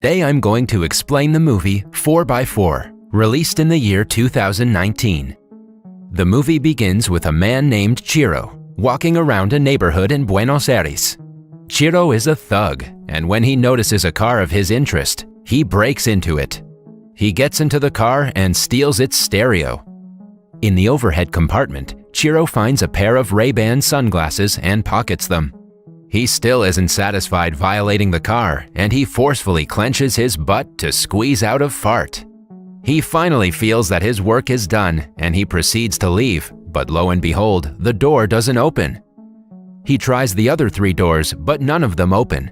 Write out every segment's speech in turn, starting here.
Today I'm going to explain the movie 4x4, released in the year 2019. The movie begins with a man named Chiro walking around a neighborhood in Buenos Aires. Chiro is a thug, and when he notices a car of his interest, he breaks into it. He gets into the car and steals its stereo. In the overhead compartment, Chiro finds a pair of Ray-Ban sunglasses and pockets them. He still isn't satisfied violating the car, and he forcefully clenches his butt to squeeze out a fart. He finally feels that his work is done, and he proceeds to leave, but lo and behold, the door doesn't open. He tries the other 3 doors, but none of them open.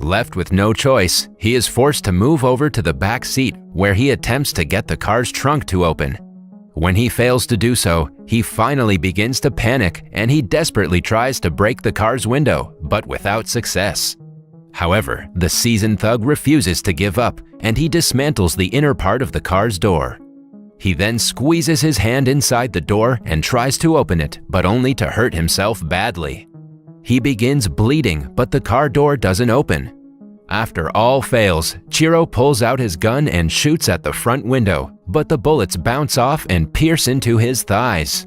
Left with no choice, he is forced to move over to the back seat, where he attempts to get the car's trunk to open. When he fails to do so, he finally begins to panic and he desperately tries to break the car's window, but without success. However, the seasoned thug refuses to give up and he dismantles the inner part of the car's door. He then squeezes his hand inside the door and tries to open it, but only to hurt himself badly. He begins bleeding, but the car door doesn't open. After all fails, Chiro pulls out his gun and shoots at the front window, but the bullets bounce off and pierce into his thighs.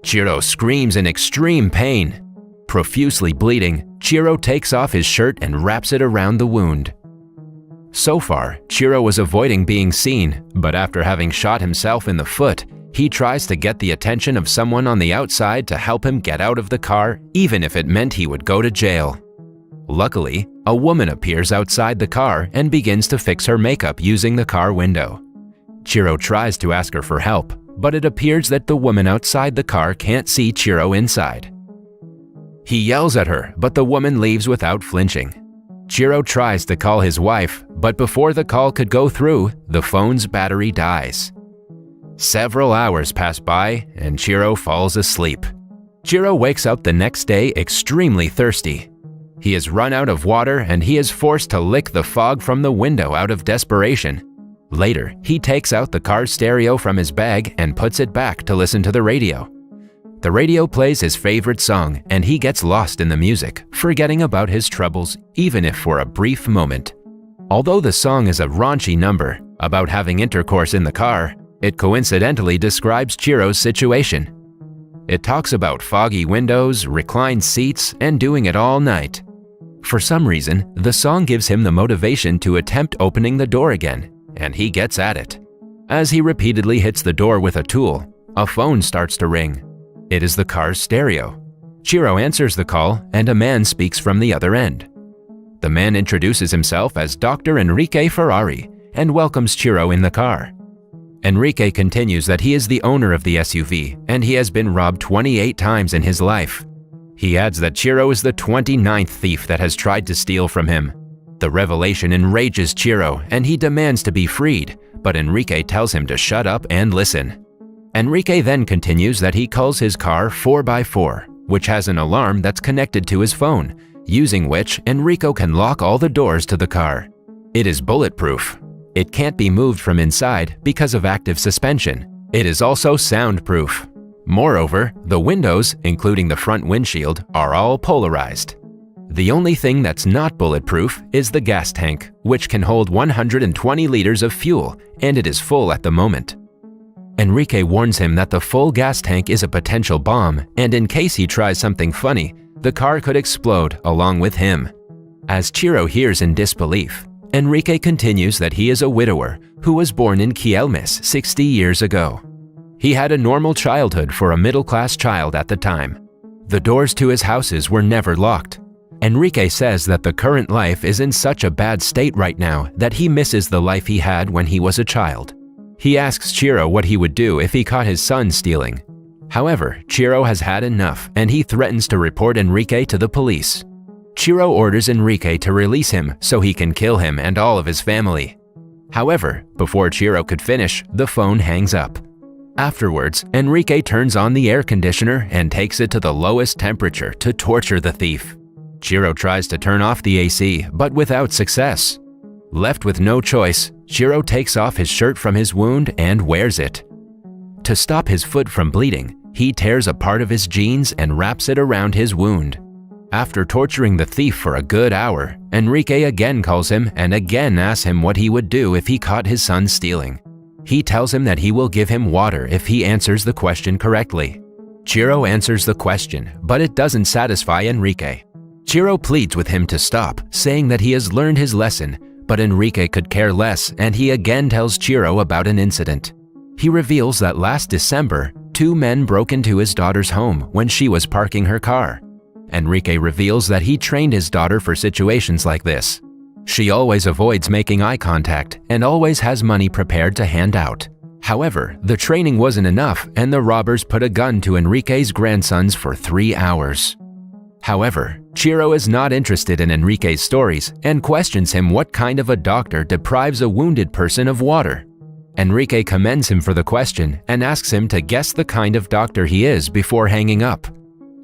Chiro screams in extreme pain. Profusely bleeding, Chiro takes off his shirt and wraps it around the wound. So far, Chiro was avoiding being seen, but after having shot himself in the foot, he tries to get the attention of someone on the outside to help him get out of the car, even if it meant he would go to jail. Luckily, a woman appears outside the car and begins to fix her makeup using the car window. Chiro tries to ask her for help, but it appears that the woman outside the car can't see Chiro inside. He yells at her, but the woman leaves without flinching. Chiro tries to call his wife, but before the call could go through, the phone's battery dies. Several hours pass by and Chiro falls asleep. Chiro wakes up the next day extremely thirsty. He has run out of water and he is forced to lick the fog from the window out of desperation. Later, he takes out the car's stereo from his bag and puts it back to listen to the radio. The radio plays his favorite song and he gets lost in the music, forgetting about his troubles, even if for a brief moment. Although the song is a raunchy number about having intercourse in the car, it coincidentally describes Chiro's situation. It talks about foggy windows, reclined seats, and doing it all night. For some reason, the song gives him the motivation to attempt opening the door again, and he gets at it. As he repeatedly hits the door with a tool, a phone starts to ring. It is the car's stereo. Chiro answers the call, and a man speaks from the other end. The man introduces himself as Dr. Enrique Ferrari and welcomes Chiro in the car. Enrique continues that he is the owner of the SUV and he has been robbed 28 times in his life. He adds that Chiro is the 29th thief that has tried to steal from him. The revelation enrages Chiro and he demands to be freed, but Enrique tells him to shut up and listen. Enrique then continues that he calls his car 4x4, which has an alarm that's connected to his phone, using which Enrico can lock all the doors to the car. It is bulletproof. It can't be moved from inside because of active suspension. It is also soundproof. Moreover, the windows, including the front windshield, are all polarized. The only thing that's not bulletproof is the gas tank, which can hold 120 liters of fuel, and it is full at the moment. Enrique warns him that the full gas tank is a potential bomb, and in case he tries something funny, the car could explode along with him. As Chiro hears in disbelief, Enrique continues that he is a widower who was born in Quilmes 60 years ago. He had a normal childhood for a middle-class child at the time. The doors to his houses were never locked. Enrique says that the current life is in such a bad state right now that he misses the life he had when he was a child. He asks Chiro what he would do if he caught his son stealing. However, Chiro has had enough and he threatens to report Enrique to the police. Chiro orders Enrique to release him so he can kill him and all of his family. However, before Chiro could finish, the phone hangs up. Afterwards, Enrique turns on the air conditioner and takes it to the lowest temperature to torture the thief. Chiro tries to turn off the AC, but without success. Left with no choice, Chiro takes off his shirt from his wound and wears it. To stop his foot from bleeding, he tears a part of his jeans and wraps it around his wound. After torturing the thief for a good hour, Enrique again calls him and again asks him what he would do if he caught his son stealing. He tells him that he will give him water if he answers the question correctly. Chiro answers the question, but it doesn't satisfy Enrique. Chiro pleads with him to stop, saying that he has learned his lesson, but Enrique could care less, and he again tells Chiro about an incident. He reveals that last December, 2 men broke into his daughter's home when she was parking her car. Enrique reveals that he trained his daughter for situations like this. She always avoids making eye contact and always has money prepared to hand out. However, the training wasn't enough, and the robbers put a gun to Enrique's grandsons for 3 hours. However, Chiro is not interested in Enrique's stories and questions him what kind of a doctor deprives a wounded person of water. Enrique commends him for the question and asks him to guess the kind of doctor he is before hanging up.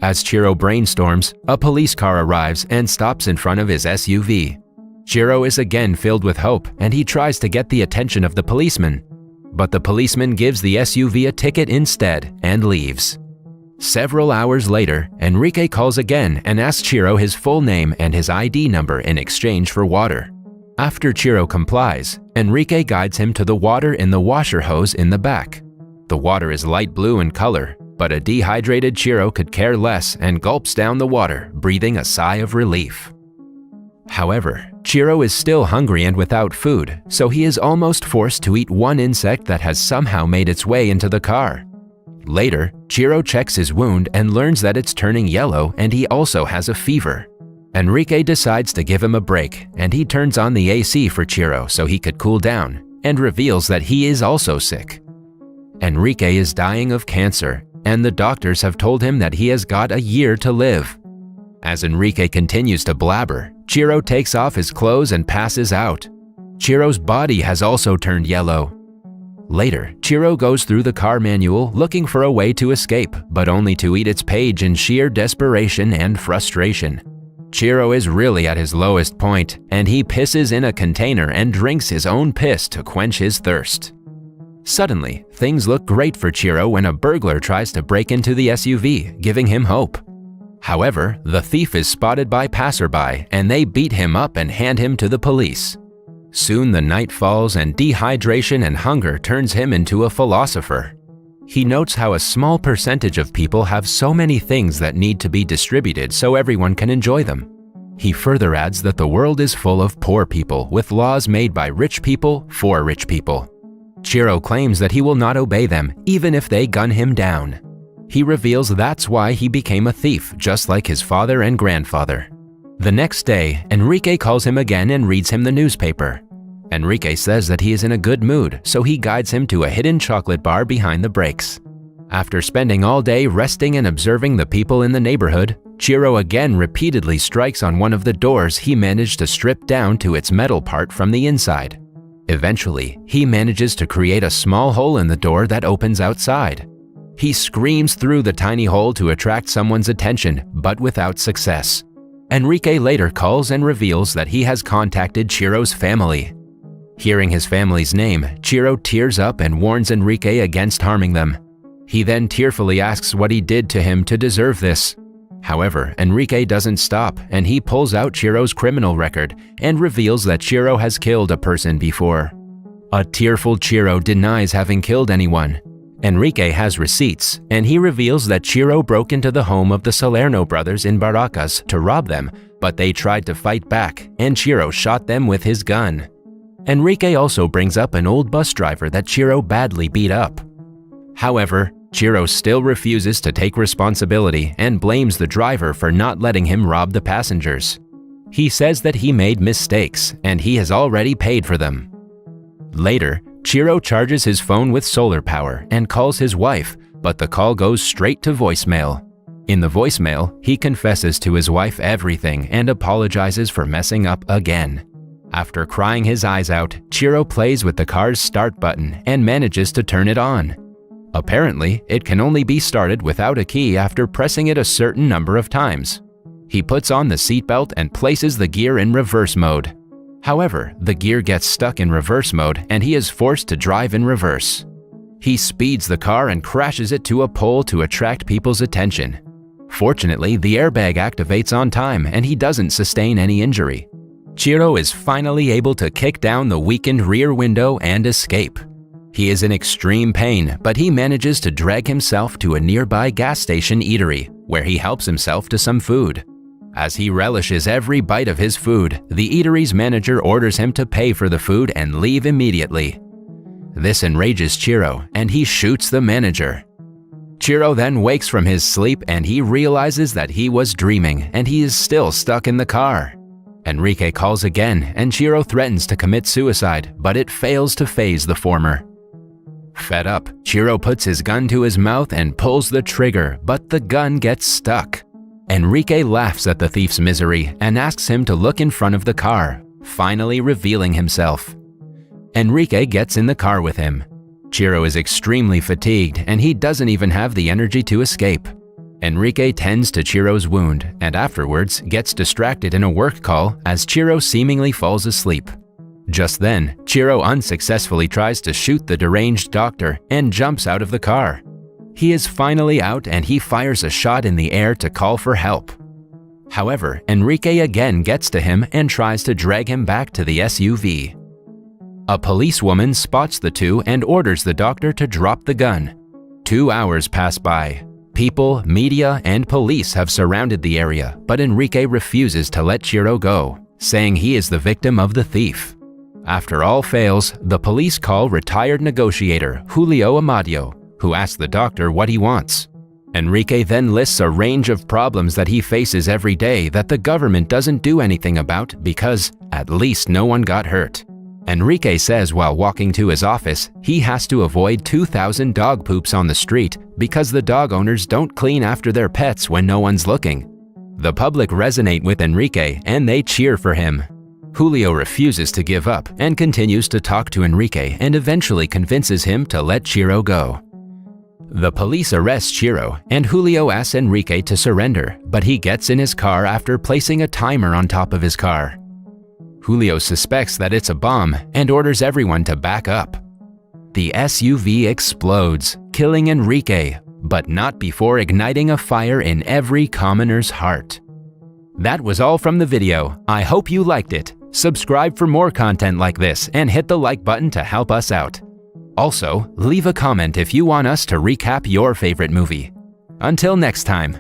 As Chiro brainstorms, a police car arrives and stops in front of his SUV. Chiro is again filled with hope, and he tries to get the attention of the policeman. But the policeman gives the SUV a ticket instead and leaves. Several hours later, Enrique calls again and asks Chiro his full name and his ID number in exchange for water. After Chiro complies, Enrique guides him to the water in the washer hose in the back. The water is light blue in color, but a dehydrated Chiro could care less and gulps down the water, breathing a sigh of relief. However, Chiro is still hungry and without food, so he is almost forced to eat one insect that has somehow made its way into the car. Later, Chiro checks his wound and learns that it's turning yellow and he also has a fever. Enrique decides to give him a break, and he turns on the AC for Chiro so he could cool down, and reveals that he is also sick. Enrique is dying of cancer, and the doctors have told him that he has got a year to live. As Enrique continues to blabber, Chiro takes off his clothes and passes out. Chiro's body has also turned yellow. Later, Chiro goes through the car manual looking for a way to escape, but only to eat its page in sheer desperation and frustration. Chiro is really at his lowest point, and he pisses in a container and drinks his own piss to quench his thirst. Suddenly, things look great for Chiro when a burglar tries to break into the SUV, giving him hope. However, the thief is spotted by passerby, and they beat him up and hand him to the police. Soon the night falls, and dehydration and hunger turns him into a philosopher. He notes how a small percentage of people have so many things that need to be distributed so everyone can enjoy them. He further adds that the world is full of poor people with laws made by rich people for rich people. Chiro claims that he will not obey them, even if they gun him down. He reveals that's why he became a thief, just like his father and grandfather. The next day, Enrique calls him again and reads him the newspaper. Enrique says that he is in a good mood, so he guides him to a hidden chocolate bar behind the brakes. After spending all day resting and observing the people in the neighborhood, Chiro again repeatedly strikes on one of the doors he managed to strip down to its metal part from the inside. Eventually, he manages to create a small hole in the door that opens outside. He screams through the tiny hole to attract someone's attention, but without success. Enrique later calls and reveals that he has contacted Chiro's family. Hearing his family's name, Chiro tears up and warns Enrique against harming them. He then tearfully asks what he did to him to deserve this. However, Enrique doesn't stop, and he pulls out Chiro's criminal record and reveals that Chiro has killed a person before. A tearful Chiro denies having killed anyone. Enrique has receipts, and he reveals that Chiro broke into the home of the Salerno brothers in Barracas to rob them, but they tried to fight back, and Chiro shot them with his gun. Enrique also brings up an old bus driver that Chiro badly beat up. However, Chiro still refuses to take responsibility and blames the driver for not letting him rob the passengers. He says that he made mistakes and he has already paid for them. Later, Chiro charges his phone with solar power and calls his wife, but the call goes straight to voicemail. In the voicemail, he confesses to his wife everything and apologizes for messing up again. After crying his eyes out, Chiro plays with the car's start button and manages to turn it on. Apparently, it can only be started without a key after pressing it a certain number of times. He puts on the seatbelt and places the gear in reverse mode. However, the gear gets stuck in reverse mode and he is forced to drive in reverse. He speeds the car and crashes it to a pole to attract people's attention. Fortunately, the airbag activates on time and he doesn't sustain any injury. Chiro is finally able to kick down the weakened rear window and escape. He is in extreme pain, but he manages to drag himself to a nearby gas station eatery, where he helps himself to some food. As he relishes every bite of his food, the eatery's manager orders him to pay for the food and leave immediately. This enrages Chiro, and he shoots the manager. Chiro then wakes from his sleep and he realizes that he was dreaming and he is still stuck in the car. Enrique calls again and Chiro threatens to commit suicide, but it fails to faze the former. Fed up, Chiro puts his gun to his mouth and pulls the trigger, but the gun gets stuck. Enrique laughs at the thief's misery and asks him to look in front of the car, finally revealing himself. Enrique gets in the car with him. Chiro is extremely fatigued and he doesn't even have the energy to escape. Enrique tends to Chiro's wound and afterwards gets distracted in a work call as Chiro seemingly falls asleep. Just then, Chiro unsuccessfully tries to shoot the deranged doctor and jumps out of the car. He is finally out and he fires a shot in the air to call for help. However, Enrique again gets to him and tries to drag him back to the SUV. A policewoman spots the two and orders the doctor to drop the gun. 2 hours pass by. People, media, and police have surrounded the area, but Enrique refuses to let Chiro go, saying he is the victim of the thief. After all fails, the police call retired negotiator Julio Amadio, who asks the doctor what he wants. Enrique then lists a range of problems that he faces every day that the government doesn't do anything about because at least no one got hurt. Enrique says while walking to his office, he has to avoid 2,000 dog poops on the street because the dog owners don't clean after their pets when no one's looking. The public resonate with Enrique and they cheer for him. Julio refuses to give up and continues to talk to Enrique and eventually convinces him to let Chiro go. The police arrest Chiro and Julio asks Enrique to surrender, but he gets in his car after placing a timer on top of his car. Julio suspects that it's a bomb and orders everyone to back up. The SUV explodes, killing Enrique, but not before igniting a fire in every commoner's heart. That was all from the video. I hope you liked it. Subscribe for more content like this and hit the like button to help us out. Also, leave a comment if you want us to recap your favorite movie. Until next time.